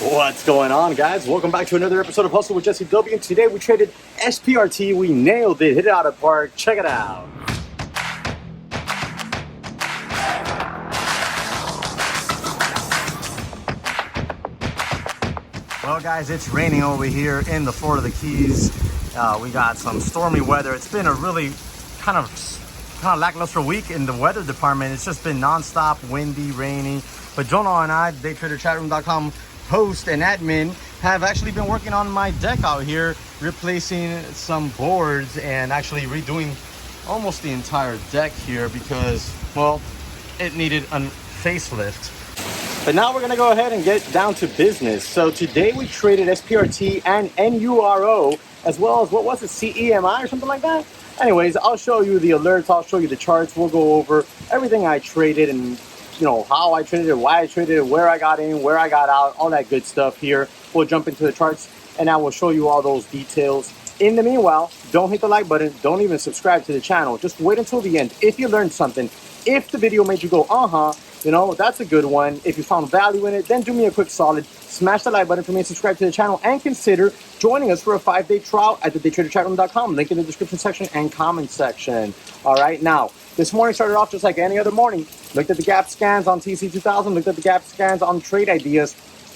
What's going on, guys? Welcome back to another episode of Hustle with JesseW. And today we traded SPRT. We nailed it. Hit it out of the park. Check it out. Well, guys, it's raining over here in the Florida Keys. We got some stormy weather. It's been a really kind of lackluster week in the weather department. It's just been nonstop, windy, rainy. But Jonah and I, Trader host and admin, have actually been working on my deck out here, replacing some boards and actually redoing almost the entire deck here because, well, it needed a facelift. But now we're gonna go ahead and get down to business. So today we traded SPRT and NURO, as well as, what was it, CEMI or something like that? Anyways, I'll show you the alerts, I'll show you the charts, we'll go over everything I traded and how I traded it, why I traded it, where I got in, where I got out, all that good stuff here. We'll jump into the charts and I will show you all those details. In the meanwhile, don't hit the like button, don't even subscribe to the channel. Just wait until the end. If you learned something, if the video made you go, that's a good one. If you found value in it, then do me a quick solid. Smash the like button for me and subscribe to the channel and consider joining us for a 5-day trial at the TraderChatroom.com. Link in the description section and comment section. All right, now, this morning started off just like any other morning. Looked at the gap scans on TC2000, looked at the gap scans on Trade Ideas.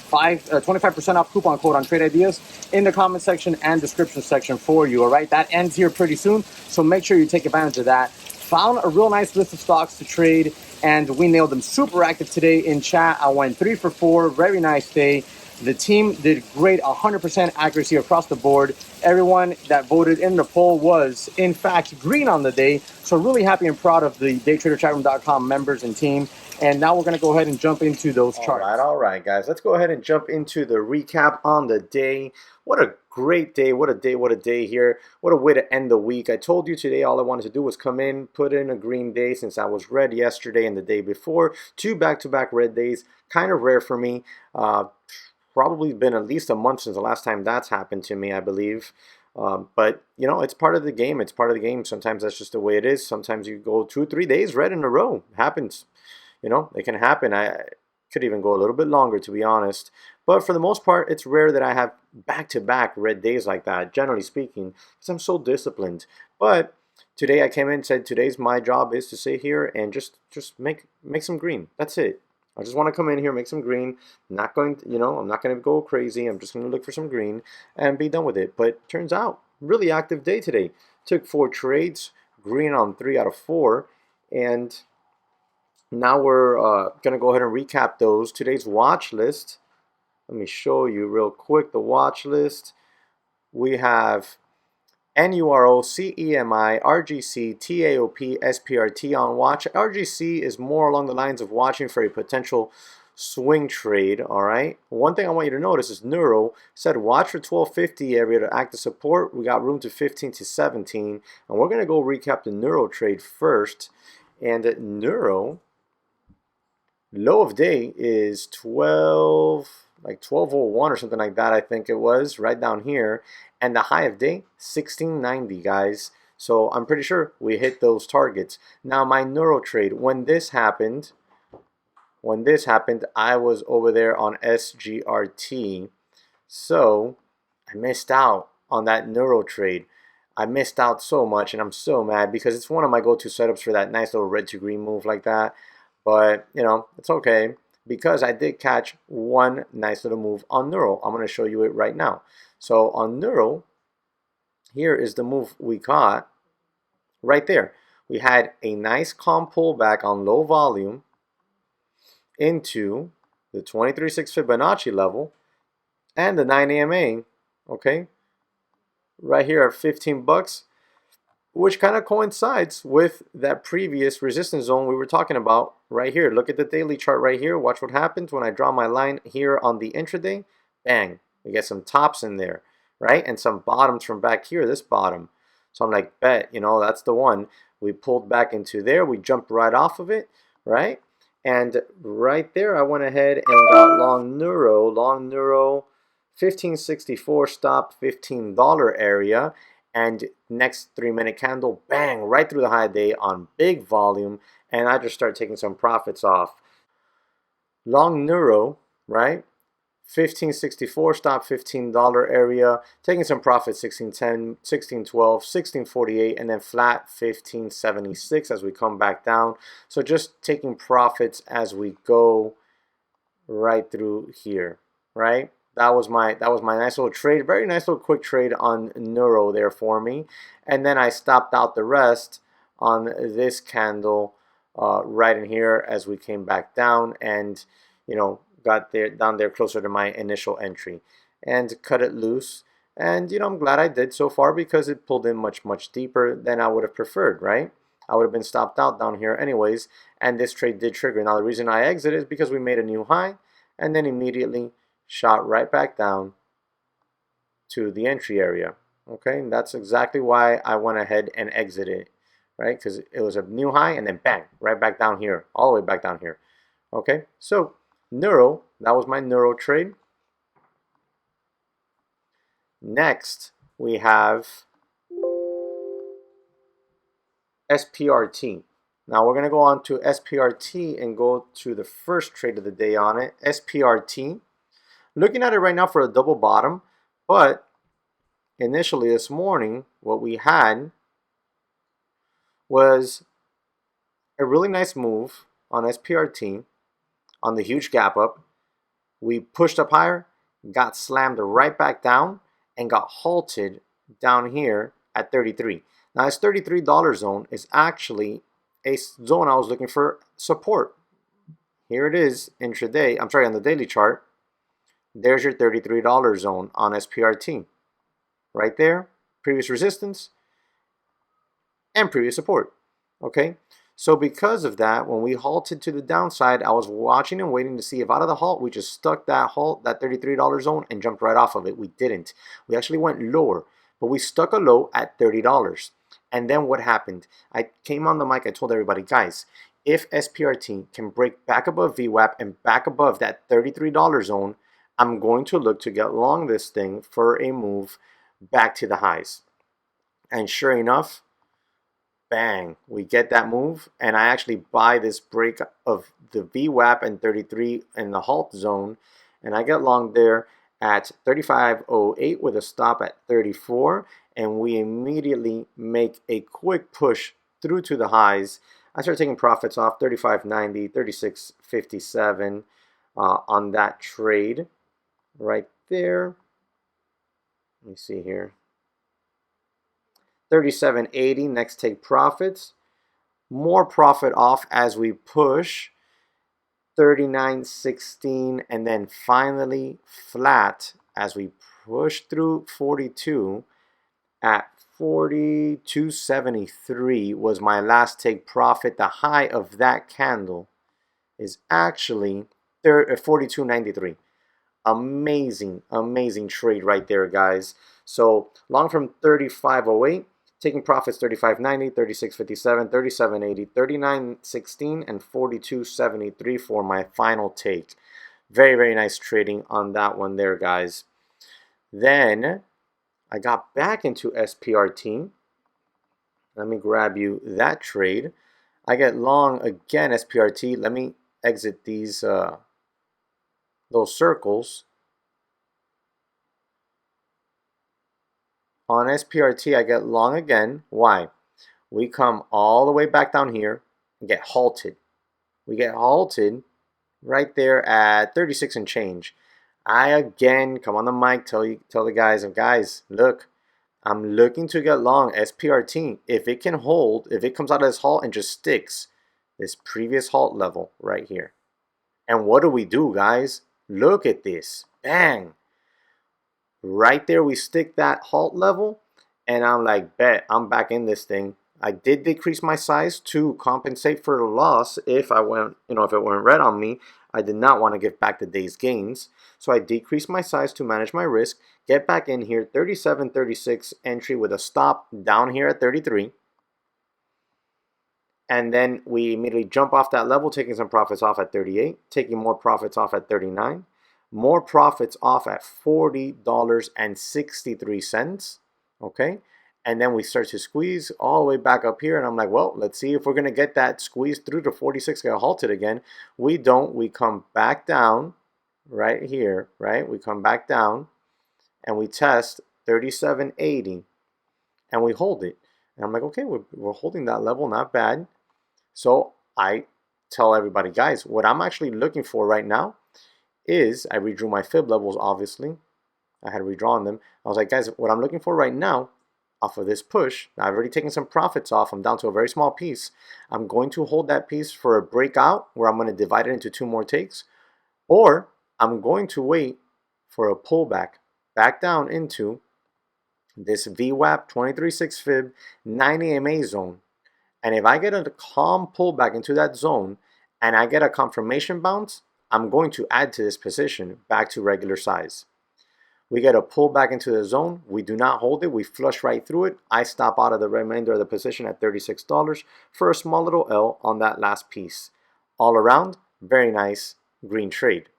25% off coupon code on Trade Ideas in the comment section and description section for you. All right, that ends here pretty soon, so make sure you take advantage of that. Found a real nice list of stocks to trade, and we nailed them. Super active today in chat. I went 3 for 4. Very nice day. The team did great, 100% accuracy across the board. Everyone that voted in the poll was, in fact, green on the day. So really happy and proud of the TraderChatroom.com members and team. And now we're going to go ahead and jump into those charts. All right, guys. Let's go ahead and jump into the recap on the day. What a great day. What a day here. What a way to end the week. I told you today all I wanted to do was come in, put in a green day since I was red yesterday and the day before. 2 back-to-back red days. Kind of rare for me. Probably been at least a month since the last time that's happened to me, I believe. But, it's part of the game. It's part of the game. Sometimes that's just the way it is. Sometimes you go 2 or 3 days red in a row. It happens. It can happen. I could even go a little bit longer, to be honest. But for the most part, it's rare that I have back-to-back red days like that, generally speaking, because I'm so disciplined. But today I came in and said, today's my job is to sit here and just make some green. That's it. I just want to come in here, make some green. I'm not going to, I'm not going to go crazy. I'm just going to look for some green and be done with it. But turns out, really active day today. Took 4 trades, green on 3 out of 4. And now we're going to go ahead and recap those. Today's watch list. Let me show you real quick the watch list. We have NURO, CEMI, RGC, TAOP, SPRT on watch. RGC is more along the lines of watching for a potential swing trade, all right? One thing I want you to notice is Neuro said watch for 1250 area to act as support. We got room to 15 to 17. And we're going to go recap the Neuro Trade first. And at Neuro, low of day is 1201 or something like that, I think it was, right down here. And the high of day, 1690, guys. So I'm pretty sure we hit those targets. Now my Neuro Trade, when this happened, I was over there on SGRT. So I missed out on that Neuro Trade. I missed out so much, and I'm so mad because it's one of my go-to setups for that nice little red to green move like that. But, it's okay because I did catch one nice little move on Neuro. I'm going to show you it right now. So on Neuro, here is the move we caught right there. We had a nice calm pullback on low volume into the 23.6 Fibonacci level and the 9 EMA, okay, right here at 15 bucks. Which kind of coincides with that previous resistance zone we were talking about right here. Look at the daily chart right here. Watch what happens when I draw my line here on the intraday. Bang. We get some tops in there, right? And some bottoms from back here, this bottom. So I'm like, bet, that's the one. We pulled back into there. We jumped right off of it, right? And right there, I went ahead and got long Neuro. 1564 stop, $15 area. And next 3-minute candle, bang, right through the high day on big volume. And I just start taking some profits off. Long Neuro, right? 1564 stop, $15 area, taking some profit 1610, 1612, 1648, and then flat 1576 as we come back down. So just taking profits as we go right through here, right? That was my nice little trade, very nice little quick trade on Neuro there for me. And then I stopped out the rest on this candle right in here as we came back down and, you know, got there down there closer to my initial entry and cut it loose. And, you know, I'm glad I did so far because it pulled in much deeper than I would have preferred, right? I would have been stopped out down here anyways, and this trade did trigger. Now the reason I exited is because we made a new high and then immediately shot right back down to the entry area. Okay, and that's exactly why I went ahead and exited, right? Because it was a new high and then bang, right back down here, all the way back down here. Okay, so Neuro, that was my Neuro trade. Next, we have SPRT. Now we're going to go on to SPRT and go to the first trade of the day on it. SPRT. Looking at it right now for a double bottom, but initially this morning, what we had was a really nice move on SPRT on the huge gap up. We pushed up higher, got slammed right back down, and got halted down here at 33. Now this $33 zone is actually a zone I was looking for support. Here it is intraday, I'm sorry, on the daily chart. There's your $33 zone on SPRT. Right there, previous resistance and previous support. Okay, so because of that, when we halted to the downside, I was watching and waiting to see if out of the halt we just stuck that halt, that $33 zone, and jumped right off of it. We didn't. We actually went lower, but we stuck a low at $30. And then what happened? I came on the mic, I told everybody, guys, if SPRT can break back above VWAP and back above that $33 zone, I'm going to look to get long this thing for a move back to the highs. And sure enough, bang, we get that move, and I actually buy this break of the VWAP and 33 in the halt zone, and I get long there at 35.08 with a stop at 34, and we immediately make a quick push through to the highs. I start taking profits off 35.90, 36.57 on that trade right there. Let me see here. 37.80, next take profits. More profit off as we push. 39.16, and then finally flat as we push through 42 at 42.73 was my last take profit. The high of that candle is actually 42.93. Amazing trade right there, guys. So long from 35.08, taking profits 35.90, 36.57, 37.80, 39.16, and 42.73 for my final take. Very nice trading on that one there, guys. Then I got back into SPRT. Let me grab you that trade. I get long again SPRT. Let me exit these those circles. On SPRT, I get long again. Why? We come all the way back down here and get halted. We get halted right there at 36 and change. I again come on the mic, tell the guys, look, I'm looking to get long SPRT. If it can hold, if it comes out of this halt and just sticks this previous halt level right here. And what do, guys? Look at this. Bang. Right there, we stick that halt level, and I'm like, bet, I'm back in this thing. I did decrease my size to compensate for the loss if I went, if it went red on me. I did not want to give back the day's gains. So I decreased my size to manage my risk, get back in here, 37.36 entry with a stop down here at 33. And then we immediately jump off that level, taking some profits off at 38, taking more profits off at 39, more profits off at $40.63, okay? And then we start to squeeze all the way back up here, and I'm like, well, let's see if we're going to get that squeeze through to 46, get halted again. We don't. We come back down right here, right? We come back down and we test 37.80 and we hold it. And I'm like, okay, we're holding that level, not bad. So I tell everybody, guys, what I'm actually looking for right now is, I redrew my fib levels, obviously. I had redrawn them. I was like, guys, what I'm looking for right now, off of this push, I've already taken some profits off. I'm down to a very small piece. I'm going to hold that piece for a breakout where I'm going to divide it into 2 more takes, or I'm going to wait for a pullback back down into this VWAP 23.6 fib 9 EMA zone. And if I get a calm pullback into that zone and I get a confirmation bounce, I'm going to add to this position back to regular size. We get a pullback into the zone. We do not hold it. We flush right through it. I stop out of the remainder of the position at $36 for a small little L on that last piece. All around, very nice green trade.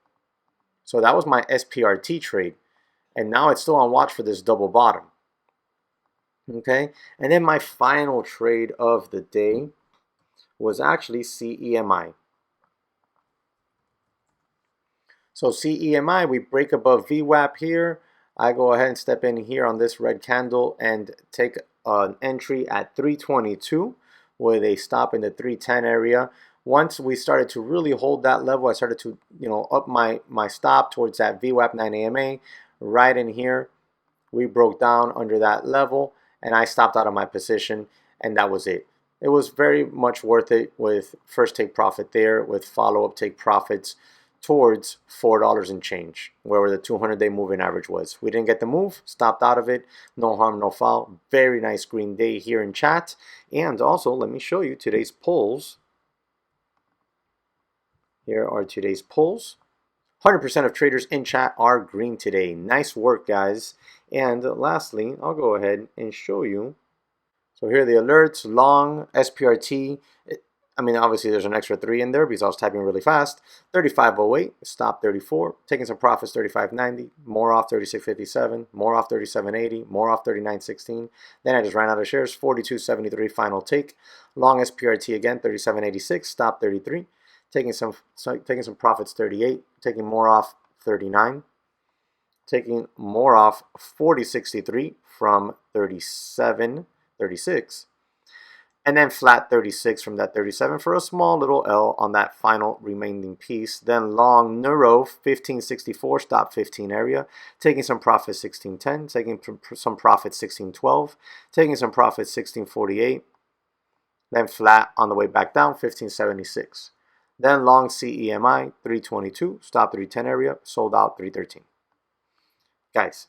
So that was my SPRT trade. And now it's still on watch for this double bottom. Okay, and then my final trade of the day was actually CEMI. So CEMI, we break above VWAP here. I go ahead and step in here on this red candle and take an entry at 322 with a stop in the 310 area. Once we started to really hold that level, I started to, up my stop towards that VWAP 9 AMA. Right in here, we broke down under that level and I stopped out of my position, and that was it. It was very much worth it with first take profit there, with follow-up take profits towards $4 and change, where the 200-day moving average was. We didn't get the move, stopped out of it, no harm, no foul. Very nice green day here in chat. And also, let me show you today's polls. Here are today's polls. 100% of traders in chat are green today. Nice work, guys. And lastly, I'll go ahead and show you. So here are the alerts, long, SPRT. I mean, obviously there's an extra 3 in there because I was typing really fast. 35.08, stop 34, taking some profits 35.90, more off 36.57, more off 37.80, more off 39.16. Then I just ran out of shares, 42.73 final take. Long SPRT again, 37.86, stop 33, taking some profits 38, taking more off 39, taking more off 40.63 from 37.36. And then flat 36 from that 37 for a small little L on that final remaining piece. Then long Neuro 1564, stop 15 area, taking some profit 1610, taking some profit 1612, taking some profit 1648. Then flat on the way back down 1576. Then long CEMI 322, stop 310 area, sold out 313. Guys,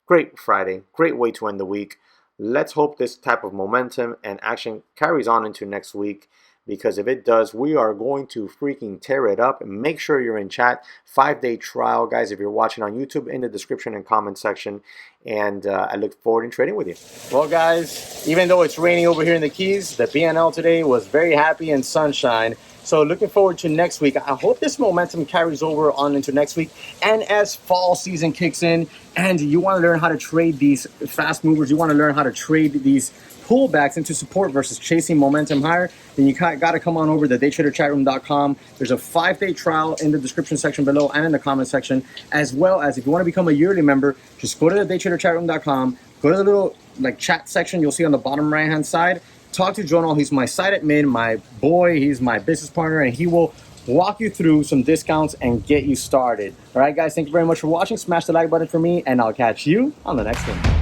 great Friday, great way to end the week. Let's hope this type of momentum and action carries on into next week, because if it does, we are going to freaking tear it up. And make sure you're in chat. 5-day trial, guys, if you're watching on YouTube, in the description and comment section. And I look forward to trading with you. Well, guys, even though it's raining over here in the Keys, the BNL today was very happy and sunshine. So looking forward to next week. I hope this momentum carries over on into next week. And as fall season kicks in and you want to learn how to trade these fast movers, you want to learn how to trade these pullbacks into support versus chasing momentum higher, then you got to come on over to daytraderchatroom.com. There's a 5-day trial in the description section below and in the comment section, as well as if you want to become a yearly member, just go to the daytraderchatroom.com, go to the little chat section you'll see on the bottom right hand side. Talk to Jonal. He's my site admin, my boy. He's my business partner, and he will walk you through some discounts and get you started. All right, guys, thank you very much for watching. Smash the like button for me, and I'll catch you on the next one.